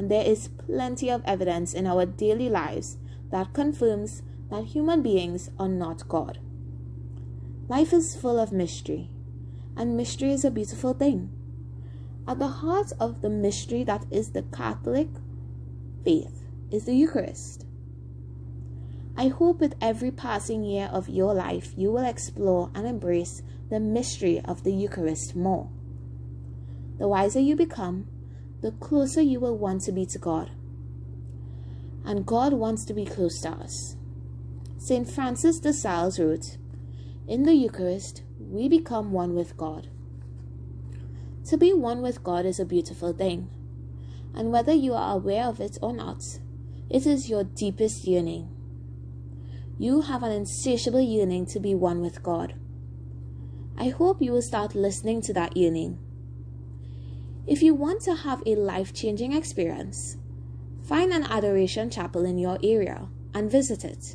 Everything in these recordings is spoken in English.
and there is plenty of evidence in our daily lives that confirms that human beings are not God. Life is full of mystery, and mystery is a beautiful thing. At the heart of the mystery that is the Catholic faith is the Eucharist. I hope with every passing year of your life you will explore and embrace the mystery of the Eucharist more. The wiser you become, the closer you will want to be to God. And God wants to be close to us. St. Francis de Sales wrote, "In the Eucharist, we become one with God." To be one with God is a beautiful thing, and whether you are aware of it or not, it is your deepest yearning. You have an insatiable yearning to be one with God. I hope you will start listening to that yearning. If you want to have a life-changing experience, find an adoration chapel in your area and visit it.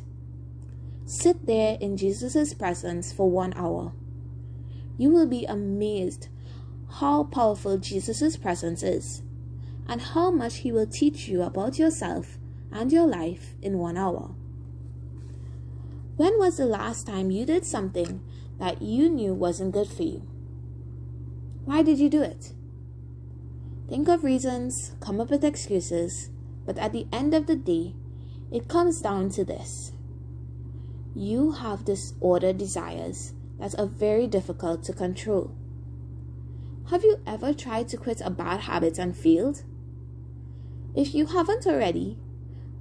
Sit there in Jesus' presence for 1 hour. You will be amazed how powerful Jesus' presence is and how much he will teach you about yourself and your life in 1 hour. When was the last time you did something that you knew wasn't good for you? Why did you do it? Think of reasons, come up with excuses, but at the end of the day, it comes down to this. You have disordered desires that are very difficult to control. Have you ever tried to quit a bad habit and failed? If you haven't already,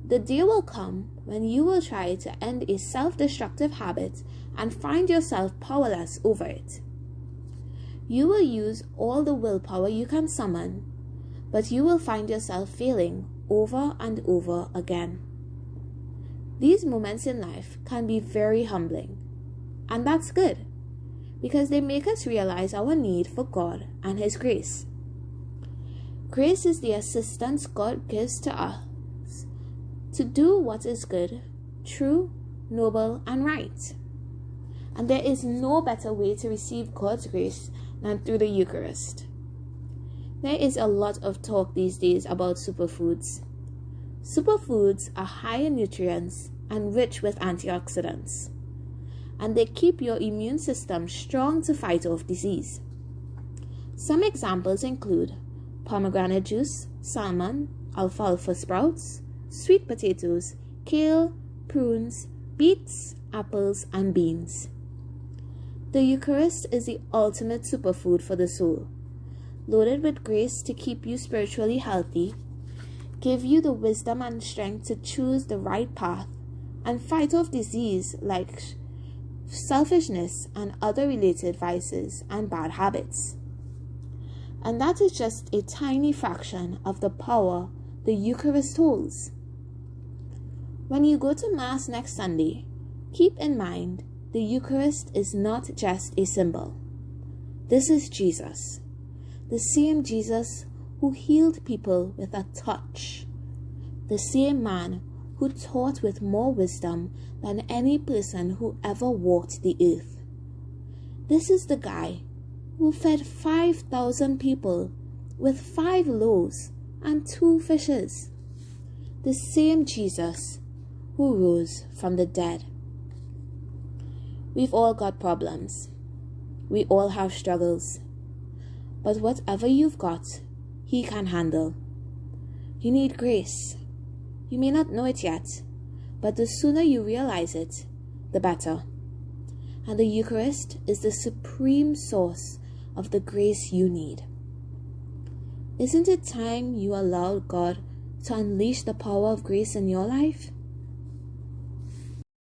the day will come when you will try to end a self-destructive habit and find yourself powerless over it. You will use all the willpower you can summon, but you will find yourself failing over and over again. These moments in life can be very humbling, and that's good, because they make us realize our need for God and His grace. Grace is the assistance God gives to us to do what is good, true, noble, and right. And there is no better way to receive God's grace than through the Eucharist. There is a lot of talk these days about superfoods. Superfoods are high in nutrients and rich with antioxidants, and they keep your immune system strong to fight off disease. Some examples include pomegranate juice, salmon, alfalfa sprouts, sweet potatoes, kale, prunes, beets, apples, and beans. The Eucharist is the ultimate superfood for the soul, loaded with grace to keep you spiritually healthy, give you the wisdom and strength to choose the right path, and fight off disease like selfishness and other related vices and bad habits. And that is just a tiny fraction of the power the Eucharist holds. When you go to Mass next Sunday, keep in mind the Eucharist is not just a symbol. This is Jesus, the same Jesus who healed people with a touch, the same man who taught with more wisdom than any person who ever walked the earth. This is the guy who fed 5,000 people with 5 loaves and 2 fishes. The same Jesus who rose from the dead. We've all got problems. We all have struggles. But whatever you've got, He can handle. You need grace. You may not know it yet, but the sooner you realize it, the better. And the Eucharist is the supreme source of the grace you need. Isn't it time you allowed God to unleash the power of grace in your life?